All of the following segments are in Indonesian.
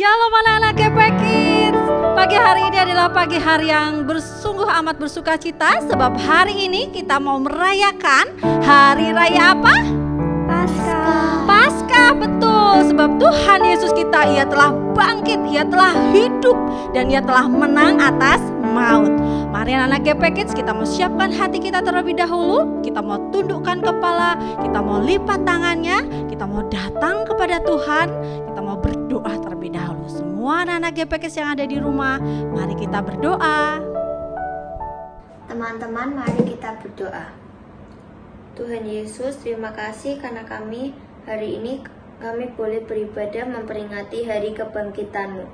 Shalom anak-anak GP Kids. Pagi hari ini adalah pagi hari yang sungguh amat bersuka cita, sebab hari ini kita mau merayakan hari raya apa? Paskah, betul. Sebab Tuhan Yesus kita, Ia telah bangkit, Ia telah hidup, dan Ia telah menang atas maut. Mari anak-anak GP Kids, kita mau siapkan hati kita terlebih dahulu. Kita mau tundukkan kepala, kita mau lipat tangannya, kita mau datang kepada Tuhan, kita mau berdoa terlebih dahulu. Semua anak-anak GP Kids yang ada di rumah, mari kita berdoa. Teman-teman, mari kita berdoa. Tuhan Yesus, terima kasih karena hari ini kami boleh beribadah memperingati hari kebangkitan-Mu.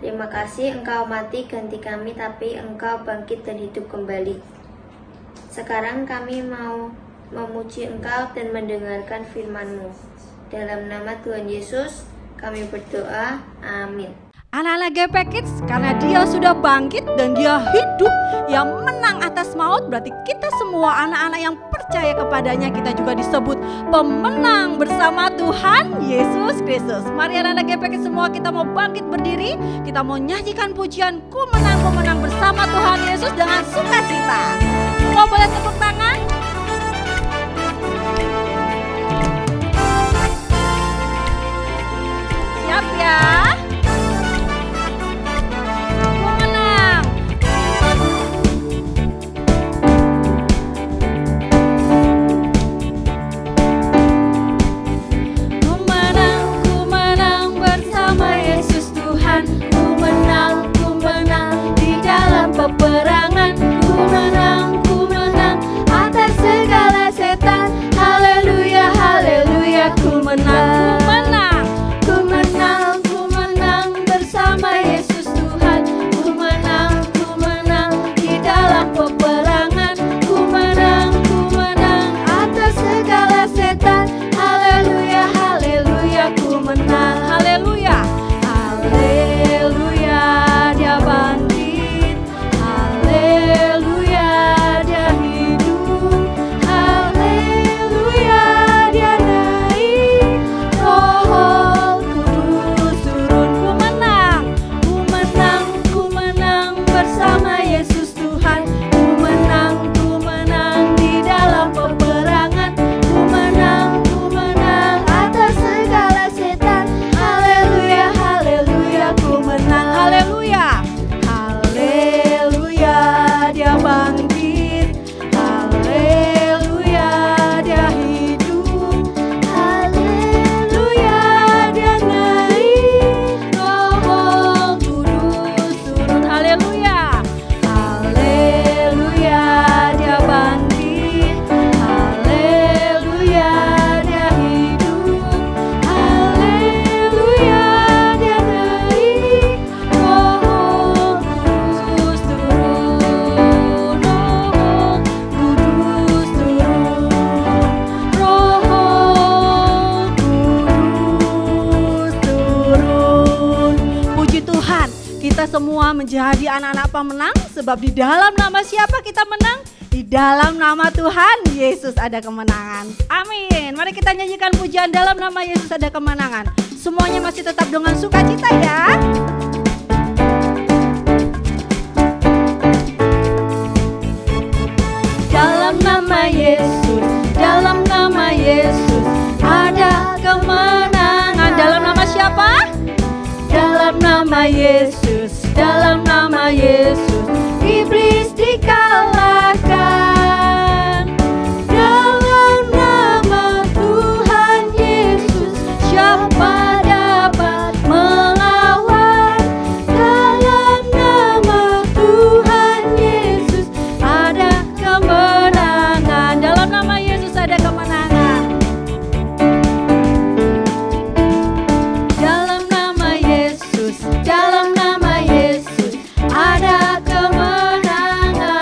Terima kasih Engkau mati ganti kami, tapi Engkau bangkit dan hidup kembali. Sekarang kami mau memuji Engkau dan mendengarkan firman-Mu. Dalam nama Tuhan Yesus kami berdoa, amin. Anak-anak GP Kids, karena Dia sudah bangkit dan Dia hidup, yang menang atas maut, berarti kita semua anak-anak yang percaya kepadanya, kita juga disebut pemenang bersama Tuhan Yesus Kristus. Mari anak-anak GP Kids semua, kita mau bangkit berdiri, kita mau nyanyikan pujian Ku menang bersama Tuhan Yesus dengan sukacita. Semua boleh tepuk tangan. Siap ya? Peperangan, ku menang atas segala setan. Haleluya, haleluya, ku menang, ku menang bersama Yesus Tuhan. Ku menang di dalam peperangan. Ku menang atas segala setan. Haleluya, haleluya, ku menang. Haleluya, haleluya, Dia bangkit. Haleluya, Dia hidup. Haleluya, Dia naik. Roh Kudus turun. Ku menang bersama Yesus Tuhan. Ku menang di dalam peperangan. Ku menang atas segala setan. Haleluya, haleluya, ku menang. haleluya. Haleluya, Dia bangkit. Haleluya, Dia hidup. Haleluya, Dia naik. Roh Kudus turun. Haleluya. Haleluya, Dia bangkit. Haleluya, Dia hidup. Haleluya, Dia naik. Roh Kudus turun. Roh Kudus turun. Roh Kudus turun. Puji Tuhan, kita semua menjadi anak-anak pemenang, sebab di dalam nama siapa kita menang? Di dalam nama Tuhan Yesus ada kemenangan. Amin. Mari kita nyanyikan pujian dalam nama Yesus ada kemenangan. Semuanya masih tetap dengan sukacita ya. Dalam nama Yesus ada kemenangan. Dalam nama siapa? Dalam nama Yesus iblis dikalahkan. Dalam nama Tuhan Yesus siapa dapat melawan? Dalam nama Tuhan Yesus ada kemenangan. Dalam nama Yesus ada kemenangan. Dalam nama Yesus ada kemenangan.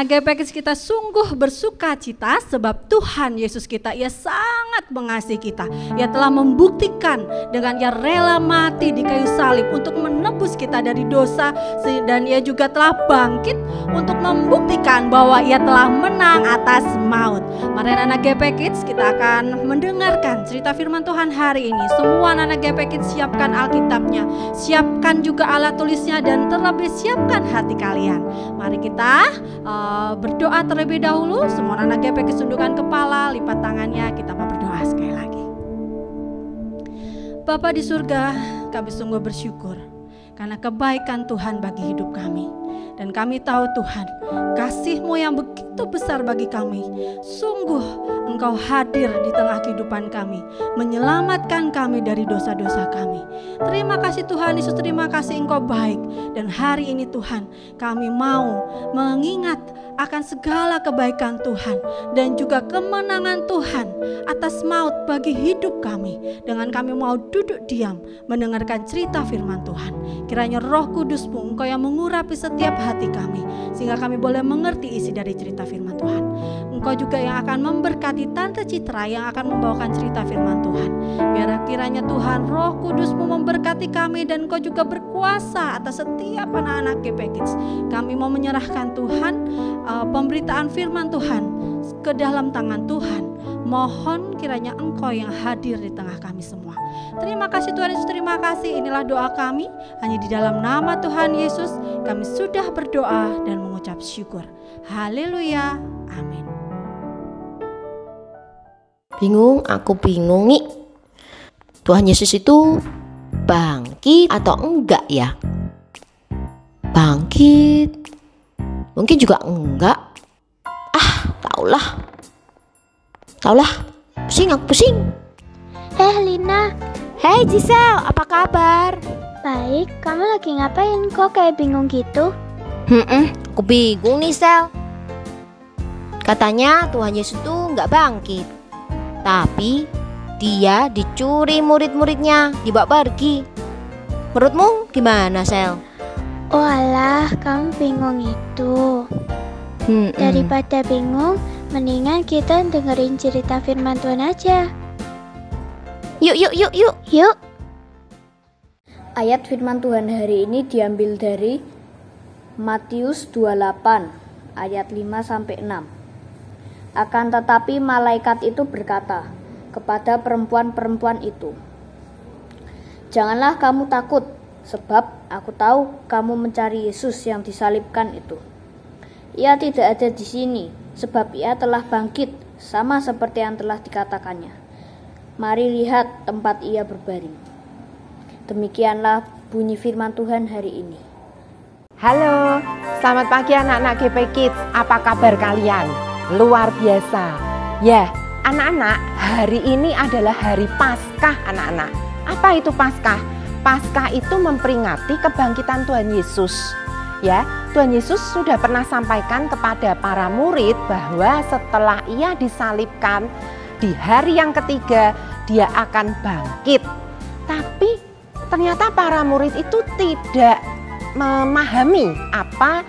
anak GPKIDS kita sungguh bersuka cita sebab Tuhan Yesus kita, Ia sangat mengasihi kita. Ia telah membuktikan dengan Ia rela mati di kayu salib untuk menebus kita dari dosa, dan Ia juga telah bangkit untuk membuktikan bahwa Ia telah menang atas maut. Mari anak GPKIDS kita akan mendengarkan cerita firman Tuhan hari ini. Semua anak GPKIDS siapkan Alkitabnya, siapkan juga alat tulisnya, dan terlebih siapkan hati kalian. Mari kita berdoa terlebih dahulu. Semua anak GPKIDS tundukkan kepala, lipat tangannya, kita mau berdoa sekali lagi. Bapa di surga, kami sungguh bersyukur karena kebaikan Tuhan bagi hidup kami. Dan kami tahu Tuhan, kasih-Mu yang begitu besar bagi kami. Sungguh Engkau hadir di tengah kehidupan kami, menyelamatkan kami dari dosa-dosa kami. Terima kasih Tuhan Yesus, terima kasih Engkau baik. Dan hari ini Tuhan, kami mau mengingat akan segala kebaikan Tuhan dan juga kemenangan Tuhan atas maut bagi hidup kami. Dengan kami mau duduk diam mendengarkan cerita firman Tuhan. Kiranya Roh Kudus-Mu Engkau yang mengurapi setiap hati kami, sehingga kami boleh mengerti isi dari cerita firman Tuhan. Engkau juga yang akan memberkati Tante Citra yang akan membawakan cerita firman Tuhan. Biar kiranya Tuhan Roh Kudus-Mu memberkati kami, dan Engkau juga berkuasa atas setiap anak-anak GPKIDS. Kami mau menyerahkan Tuhan pemberitaan firman Tuhan ke dalam tangan Tuhan. Mohon kiranya Engkau yang hadir di tengah kami semua. Terima kasih Tuhan Yesus, terima kasih. Inilah doa kami, hanya di dalam nama Tuhan Yesus kami sudah berdoa dan mengucap syukur. Haleluya, amin. Bingung, aku bingung nih. Tuhan Yesus itu bangkit atau enggak ya? Bangkit, mungkin juga enggak. Taulah, pusing aku pusing. Lina. Hey Giselle, apa kabar? Baik, kamu lagi ngapain? Kok kayak bingung gitu? Aku bingung nih Sel. Katanya Tuhan Yesus tuh nggak bangkit, tapi dia dicuri murid-muridnya, dibawa pergi. Menurutmu gimana Sel? Oh alah, kamu bingung itu. Daripada bingung, mendingan kita dengerin cerita firman Tuhan aja. Yuk. Ayat firman Tuhan hari ini diambil dari Matius 28 ayat 5-6. Akan tetapi malaikat itu berkata kepada perempuan-perempuan itu, "Janganlah kamu takut, sebab aku tahu kamu mencari Yesus yang disalibkan itu. Ia tidak ada di sini, sebab ia telah bangkit, sama seperti yang telah dikatakannya. Mari lihat tempat ia berbaring." Demikianlah bunyi firman Tuhan hari ini. Halo, selamat pagi anak-anak GPKIDS. Apa kabar kalian? Luar biasa. Ya, anak-anak, hari ini adalah hari Paskah anak-anak. Apa itu Paskah? Paskah itu memperingati kebangkitan Tuhan Yesus. Ya, Tuhan Yesus sudah pernah sampaikan kepada para murid bahwa setelah ia disalibkan, di hari yang ketiga dia akan bangkit. Tapi ternyata para murid itu tidak memahami apa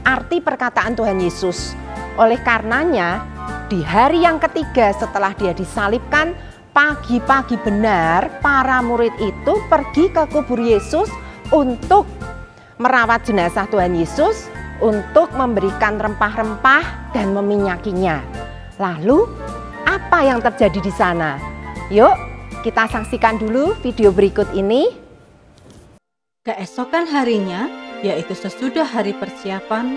arti perkataan Tuhan Yesus. Oleh karenanya, di hari yang ketiga setelah dia disalibkan, pagi-pagi benar para murid itu pergi ke kubur Yesus untuk merawat jenazah Tuhan Yesus, untuk memberikan rempah-rempah dan meminyakinya. Lalu, apa yang terjadi di sana? Yuk, kita saksikan dulu video berikut ini. Keesokan harinya, yaitu sesudah hari persiapan,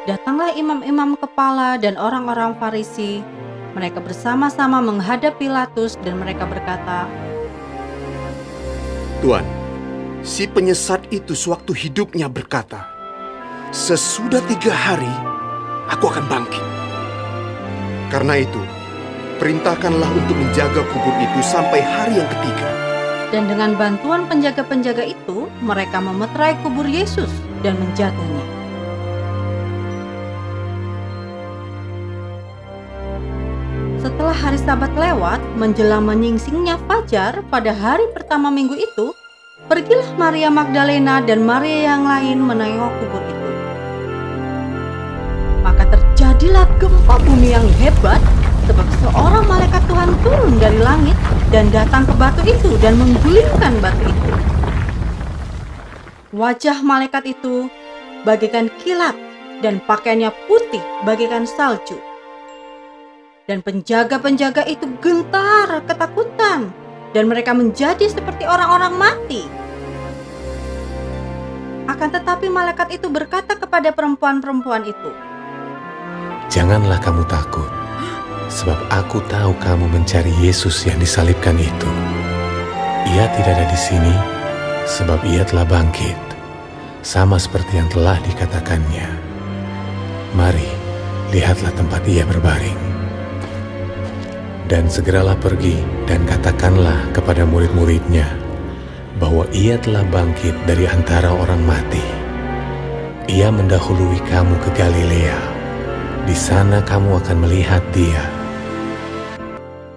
datanglah imam-imam kepala dan orang-orang Farisi. Mereka bersama-sama menghadap Pilatus dan mereka berkata, "Tuan, si penyesat itu sewaktu hidupnya berkata, 'Sesudah 3 hari, aku akan bangkit.' Karena itu, perintahkanlah untuk menjaga kubur itu sampai hari yang ketiga." Dan dengan bantuan penjaga-penjaga itu, mereka memeterai kubur Yesus dan menjaganya. Setelah hari Sabat lewat, menjelang menyingsingnya fajar pada hari pertama minggu itu, pergilah Maria Magdalena dan Maria yang lain menengok kubur itu. terjadilah gempa bumi yang hebat, sebab seorang malaikat Tuhan turun dari langit dan datang ke batu itu dan menggulingkan batu itu. Wajah malaikat itu bagaikan kilat dan pakaiannya putih bagaikan salju. Dan penjaga-penjaga itu gentar ketakutan dan mereka menjadi seperti orang-orang mati. Akan tetapi malaikat itu berkata kepada perempuan-perempuan itu, "Janganlah kamu takut, sebab aku tahu kamu mencari Yesus yang disalibkan itu. Ia tidak ada di sini, sebab ia telah bangkit, sama seperti yang telah dikatakannya. Mari, lihatlah tempat ia berbaring. Dan segeralah pergi dan katakanlah kepada murid-muridnya bahwa ia telah bangkit dari antara orang mati. Ia mendahului kamu ke Galilea. Di sana kamu akan melihat dia."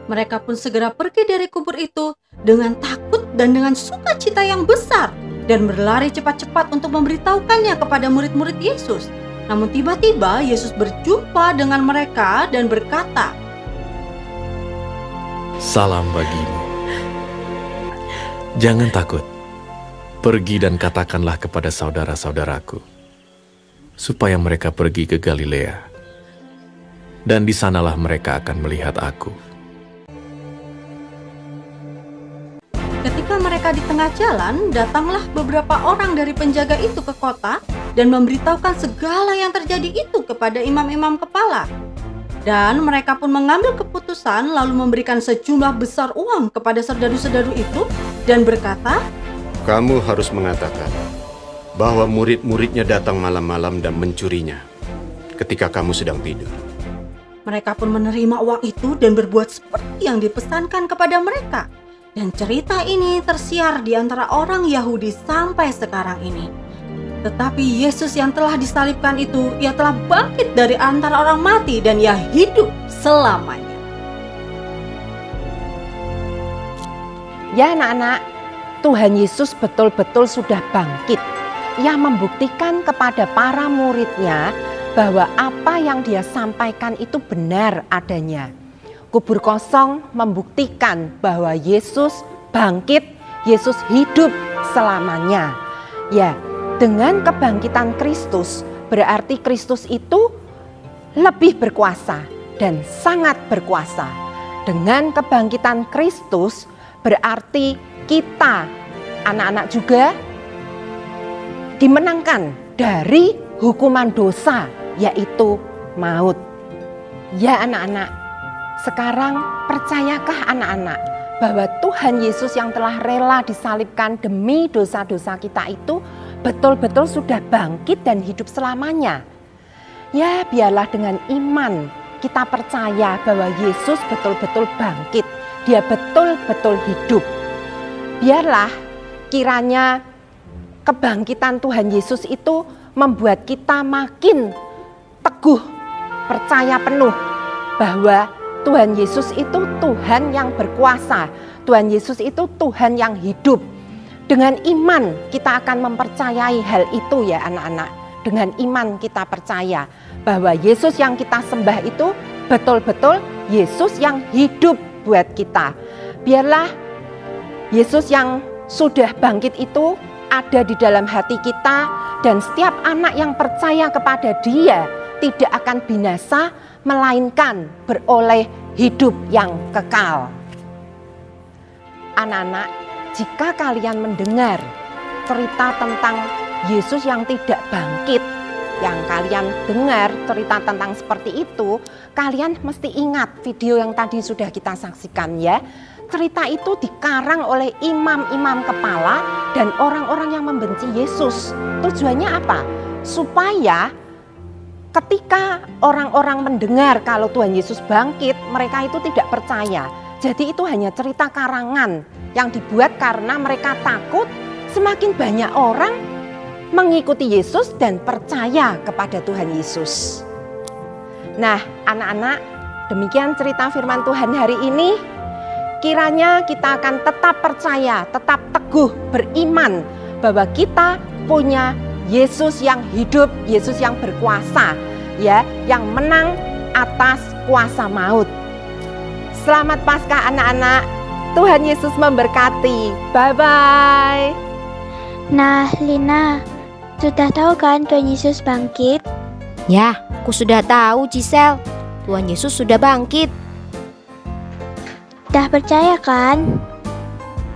Mereka pun segera pergi dari kubur itu dengan takut dan dengan sukacita yang besar dan berlari cepat-cepat untuk memberitahukannya kepada murid-murid Yesus. Namun tiba-tiba Yesus berjumpa dengan mereka dan berkata, "Salam bagimu. Jangan takut. Pergi dan katakanlah kepada saudara-saudaraku, supaya mereka pergi ke Galilea. Dan di sanalah mereka akan melihat aku." Ketika mereka di tengah jalan, datanglah beberapa orang dari penjaga itu ke kota dan memberitahukan segala yang terjadi itu kepada imam-imam kepala. Dan mereka pun mengambil keputusan lalu memberikan sejumlah besar uang kepada saudara-saudara itu dan berkata, "Kamu harus mengatakan bahwa murid-muridnya datang malam-malam dan mencurinya ketika kamu sedang tidur." Mereka pun menerima uang itu dan berbuat seperti yang dipesankan kepada mereka. Dan cerita ini tersiar di antara orang Yahudi sampai sekarang ini. Tetapi Yesus yang telah disalibkan itu, ia telah bangkit dari antara orang mati dan ia hidup selamanya. Ya anak-anak, Tuhan Yesus betul-betul sudah bangkit. Ia membuktikan kepada para muridnya bahwa apa yang dia sampaikan itu benar adanya. Kubur kosong membuktikan bahwa Yesus bangkit, Yesus hidup selamanya. Ya, dengan kebangkitan Kristus, berarti Kristus itu lebih berkuasa dan sangat berkuasa. Dengan kebangkitan Kristus, berarti kita, anak-anak juga, dimenangkan dari hukuman dosa, yaitu maut. Ya anak-anak, sekarang percayakah anak-anak bahwa Tuhan Yesus yang telah rela disalibkan demi dosa-dosa kita itu betul-betul sudah bangkit dan hidup selamanya? Ya, biarlah dengan iman kita percaya bahwa Yesus betul-betul bangkit. Dia betul-betul hidup. Biarlah kiranya kebangkitan Tuhan Yesus itu membuat kita makin teguh, percaya penuh bahwa Tuhan Yesus itu Tuhan yang berkuasa. Tuhan Yesus itu Tuhan yang hidup. Dengan iman kita akan mempercayai hal itu ya anak-anak. Dengan iman kita percaya bahwa Yesus yang kita sembah itu betul-betul Yesus yang hidup buat kita. Biarlah Yesus yang sudah bangkit itu ada di dalam hati kita, dan setiap anak yang percaya kepada Dia tidak akan binasa, melainkan beroleh hidup yang kekal. Anak-anak, jika kalian mendengar cerita tentang Yesus yang tidak bangkit, yang kalian dengar cerita tentang seperti itu, kalian mesti ingat video yang tadi sudah kita saksikan ya. Cerita itu dikarang oleh imam-imam kepala dan orang-orang yang membenci Yesus. Tujuannya apa? Supaya ketika orang-orang mendengar kalau Tuhan Yesus bangkit, mereka itu tidak percaya. Jadi itu hanya cerita karangan yang dibuat karena mereka takut semakin banyak orang mengikuti Yesus dan percaya kepada Tuhan Yesus. Nah, anak-anak, demikian cerita firman Tuhan hari ini. Kiranya kita akan tetap percaya, tetap teguh beriman bahwa kita punya Yesus yang hidup, Yesus yang berkuasa. ya yang menang atas kuasa maut. Selamat Paskah anak-anak. Tuhan Yesus memberkati. Bye-bye. Nah, Lina, sudah tahu kan Tuhan Yesus bangkit? Ya, aku sudah tahu, Gisel. Tuhan Yesus sudah bangkit. Udah percaya kan?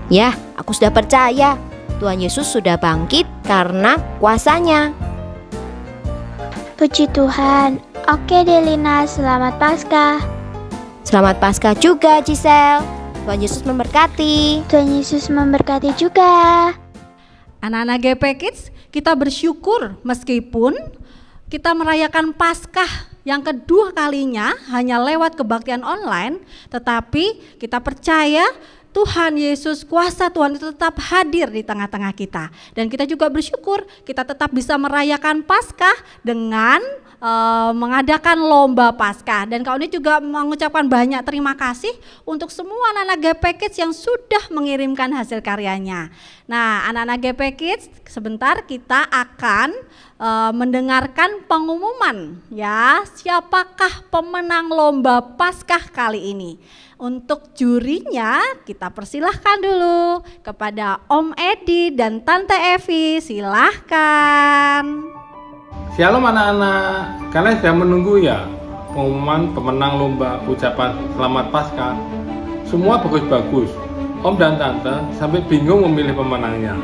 Ya, aku sudah percaya. Tuhan Yesus sudah bangkit karena kuasanya. Puji Tuhan. Oke deh Lina, selamat Paskah. Selamat Paskah juga, Gisel. Tuhan Yesus memberkati. Tuhan Yesus memberkati juga. Anak-anak GP Kids, kita bersyukur meskipun kita merayakan Paskah yang kedua kalinya hanya lewat kebaktian online, tetapi kita percaya Tuhan Yesus, kuasa Tuhan itu tetap hadir di tengah-tengah kita. Dan kita juga bersyukur kita tetap bisa merayakan Paskah dengan mengadakan lomba Paskah. Dan kau ini juga mengucapkan banyak terima kasih untuk semua anak-anak GP Kids yang sudah mengirimkan hasil karyanya. Nah, anak-anak GP Kids, sebentar kita akan mendengarkan pengumuman ya, siapakah pemenang lomba Paskah kali ini. Untuk jurinya kita persilahkan dulu kepada Om Edi dan Tante Evi, silahkan. Shalom anak-anak, kalian sudah menunggu ya pengumuman pemenang lomba ucapan selamat Paskah. Semua bagus-bagus, Om dan Tante sampai bingung memilih pemenangnya.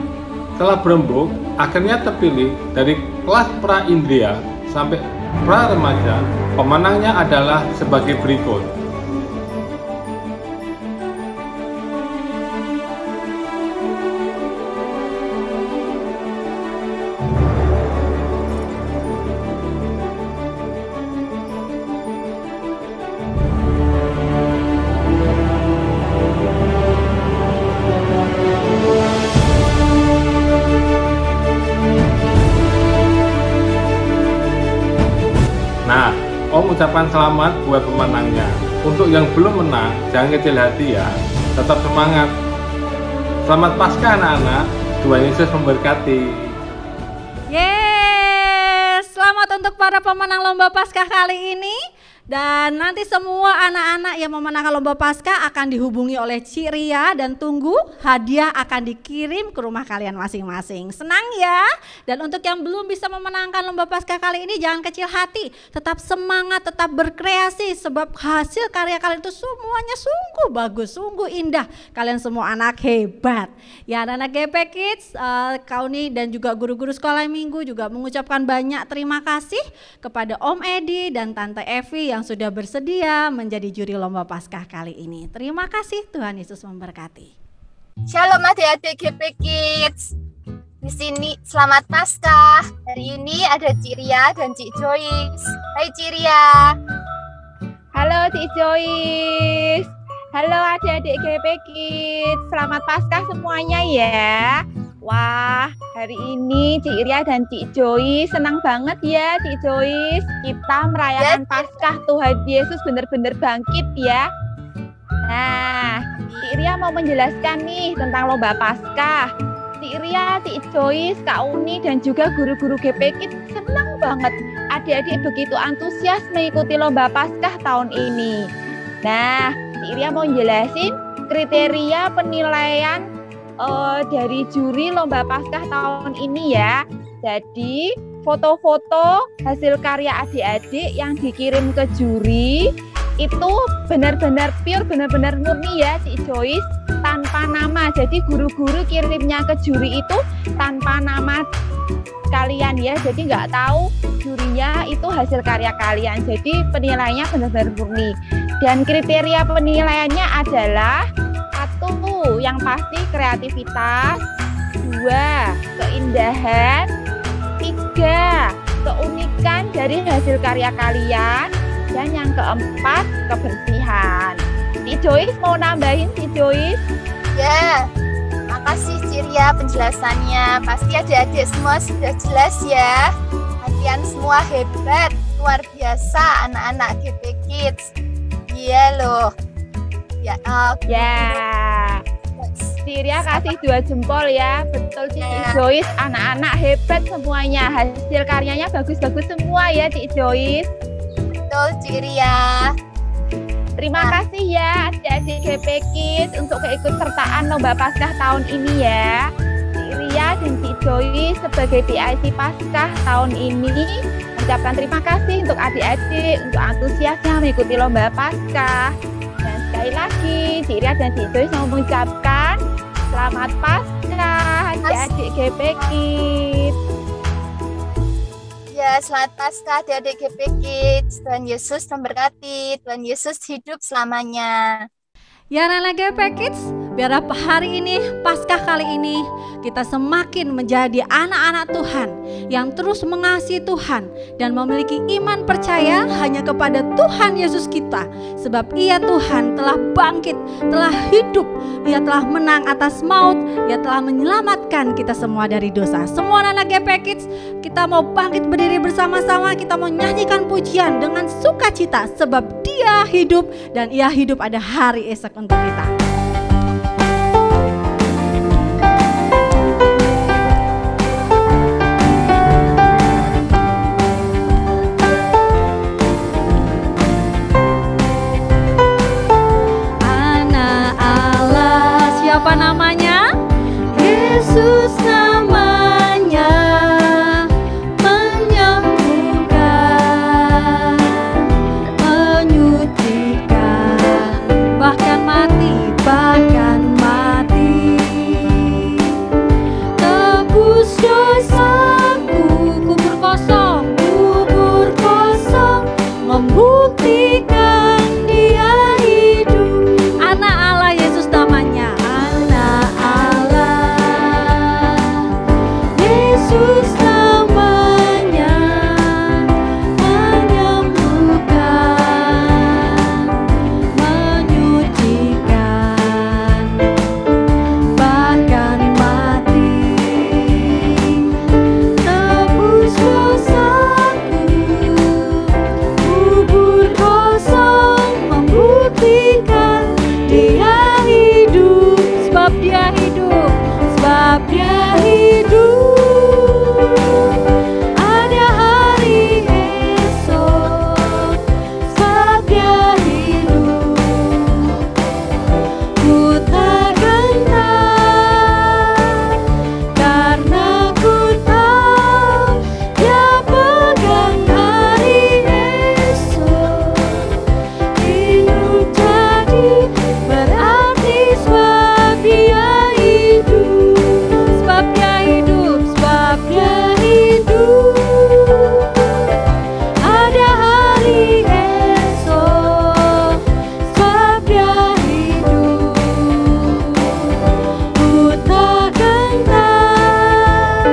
Setelah berembuk, akhirnya terpilih dari kelas pra Indria sampai pra remaja. Pemenangnya adalah sebagai berikut. Nah, Om ucapan selamat buat pemenangnya. Untuk yang belum menang, jangan kecil hati ya. Tetap semangat. Selamat Paskah anak-anak. Tuhan Yesus memberkati. Yes, selamat untuk para pemenang lomba Paskah kali ini. Dan nanti semua anak-anak yang memenangkan lomba Paskah akan dihubungi oleh Cik Ria dan tunggu hadiah akan dikirim ke rumah kalian masing-masing. Senang ya? Dan untuk yang belum bisa memenangkan lomba Paskah kali ini jangan kecil hati, tetap semangat, tetap berkreasi sebab hasil karya kalian itu semuanya sungguh bagus, sungguh indah. Kalian semua anak hebat. Ya, anak-anak GP Kids, Kauni dan juga guru-guru sekolah minggu juga mengucapkan banyak terima kasih kepada Om Edi dan Tante Evi yang sudah bersedia menjadi juri lomba Paskah kali ini. Terima kasih, Tuhan Yesus memberkati. Shalom adik-adik GP Kids. Di sini selamat Paskah. Hari ini ada Cik Ria dan Cik Joyce. Hai Cik Ria. Halo Cik Joyce. Halo adik-adik GP Kids. Selamat Paskah semuanya ya. Wah, hari ini Cik Ria dan Cik Joyce senang banget ya Cik Joyce. Kita merayakan Paskah Tuhan Yesus benar-benar bangkit ya. Nah, Cik Ria mau menjelaskan nih tentang lomba Paskah. Cik Ria, Cik Joyce, Kak Uni dan juga guru-guru GP Kids senang banget adik-adik begitu antusias mengikuti lomba Paskah tahun ini. Nah, Cik Ria mau jelasin kriteria penilaian dari juri lomba Paskah tahun ini ya. Jadi foto-foto hasil karya adik-adik yang dikirim ke juri itu benar-benar pure, benar-benar murni ya Cik Joyce, tanpa nama. Jadi guru-guru kirimnya ke juri itu tanpa nama kalian ya. Jadi nggak tahu jurinya itu hasil karya kalian. Jadi penilaiannya benar-benar murni. Dan kriteria penilaiannya adalah 1, yang pasti kreativitas, 2, keindahan, 3, keunikan dari hasil karya kalian, dan yang keempat, kebersihan. Cik Joyce mau nambahin Cik Joyce? Ya, makasih Cik Ria penjelasannya. Pasti adik-adik semua sudah jelas ya. Kalian semua hebat, luar biasa anak-anak GP Kids. Iya loh. Ya, Ciria kasih 2 jempol ya. Betul Cici Joyce, anak-anak hebat semuanya. Hasil karyanya bagus-bagus semua ya Cik Joyce. Betul Ciria. Terima kasih ya adik-adik GP Kids untuk keikutsertaan lomba Paskah tahun ini ya. Ciria dan Cik Joyce sebagai PIC Paskah tahun ini mengucapkan terima kasih untuk adik-adik untuk antusiasnya mengikuti lomba Paskah. Dan sekali lagi Ciria dan Cik Joyce mau mengucapkan selamat Paskah adik-adik GP Kids. Ya, selamat Paskah adik-adik GP Kids. Tuhan Yesus memberkati. Tuhan Yesus hidup selamanya. Ya anak-anak GP Kids, biar hari ini, Paskah kali ini, kita semakin menjadi anak-anak Tuhan yang terus mengasihi Tuhan dan memiliki iman percaya hanya kepada Tuhan Yesus kita. Sebab Ia Tuhan telah bangkit, telah hidup, Ia telah menang atas maut, Ia telah menyelamatkan kita semua dari dosa. Semua anak-anak GP Kids, kita mau bangkit berdiri bersama-sama, kita mau nyanyikan pujian dengan sukacita sebab Dia hidup dan Ia hidup ada hari esok untuk kita. Anak Allah, siapa namanya? Yesus namanya, menyembuhkan, menyucikan, bahkan mati, tebus dosaku. Kubur kosong, membuktikan Dia hidup. Anak Allah, Yesus namanya. Anak Allah, Yesus namanya, menyembuhkan, menyucikan, bahkan mati, tebus dosaku. Kubur kosong, membuktikan Dia hidup. Sebab Dia hidup, sebab Dia hidup, ada hari esok. Sebab Dia hidup, ku tak gentar, karena ku tahu Dia pegang hari esok. Hidup jadi berarti sebab Dia hidup, sebab Dia hidup, sebab Dia hidup, ada hari esok. Sebab Dia hidup, ku tak gentar,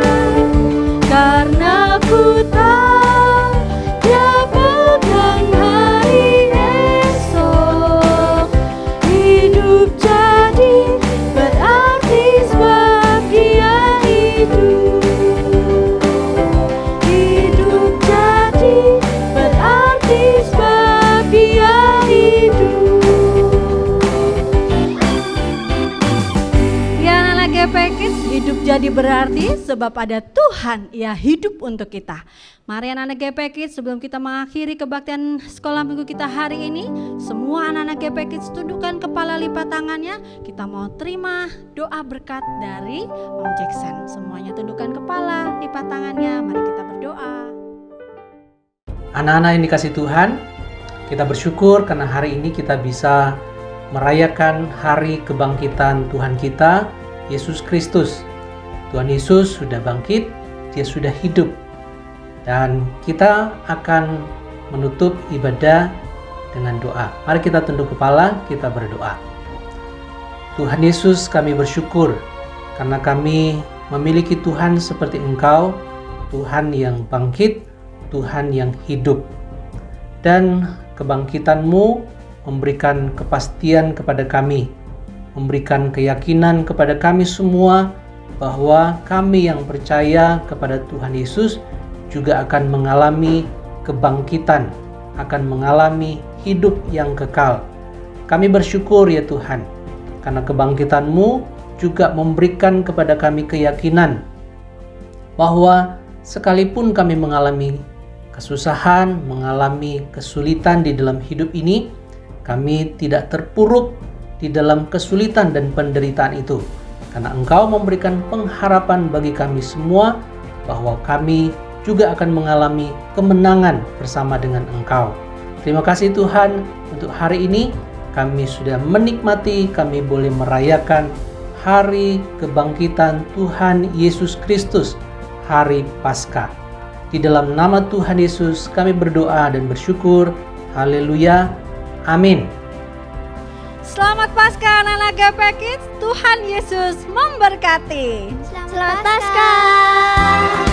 karena ku tahu Dia pegang hari esok. Hidup jadi berarti sebab Dia hidup. Hidup jadi berarti sebab Dia hidup. Ya anak-anak GP Kids, hidup jadi berarti sebab ada Tuhan, Ia hidup untuk kita. Mari anak-anak GP Kids, sebelum kita mengakhiri kebaktian sekolah minggu kita hari ini, semua anak-anak GP Kids tundukkan kepala, lipat tangannya. Kita mau terima doa berkat dari Om Jackson. Semuanya tundukkan kepala, lipat tangannya. Mari kita berdoa. Anak-anak yang dikasih Tuhan, kita bersyukur karena hari ini kita bisa merayakan hari kebangkitan Tuhan kita, Yesus Kristus. Tuhan Yesus sudah bangkit, Dia sudah hidup. Dan kita akan menutup ibadah dengan doa. Mari kita tunduk kepala, kita berdoa. Tuhan Yesus, kami bersyukur karena kami memiliki Tuhan seperti Engkau, Tuhan yang bangkit, Tuhan yang hidup. Dan kebangkitan-Mu memberikan kepastian kepada kami, memberikan keyakinan kepada kami semua bahwa kami yang percaya kepada Tuhan Yesus juga akan mengalami kebangkitan, akan mengalami hidup yang kekal. Kami bersyukur ya Tuhan, karena kebangkitan-Mu juga memberikan kepada kami keyakinan bahwa sekalipun kami mengalami kesusahan, mengalami kesulitan di dalam hidup ini, kami tidak terpuruk di dalam kesulitan dan penderitaan itu. Karena Engkau memberikan pengharapan bagi kami semua bahwa kami juga akan mengalami kemenangan bersama dengan Engkau. Terima kasih Tuhan, untuk hari ini kami sudah menikmati, kami boleh merayakan hari kebangkitan Tuhan Yesus Kristus, hari Paskah. Di dalam nama Tuhan Yesus kami berdoa dan bersyukur. Haleluya. Amin. Selamat Paskah anak-anak GP Kids. Tuhan Yesus memberkati. Selamat Paskah.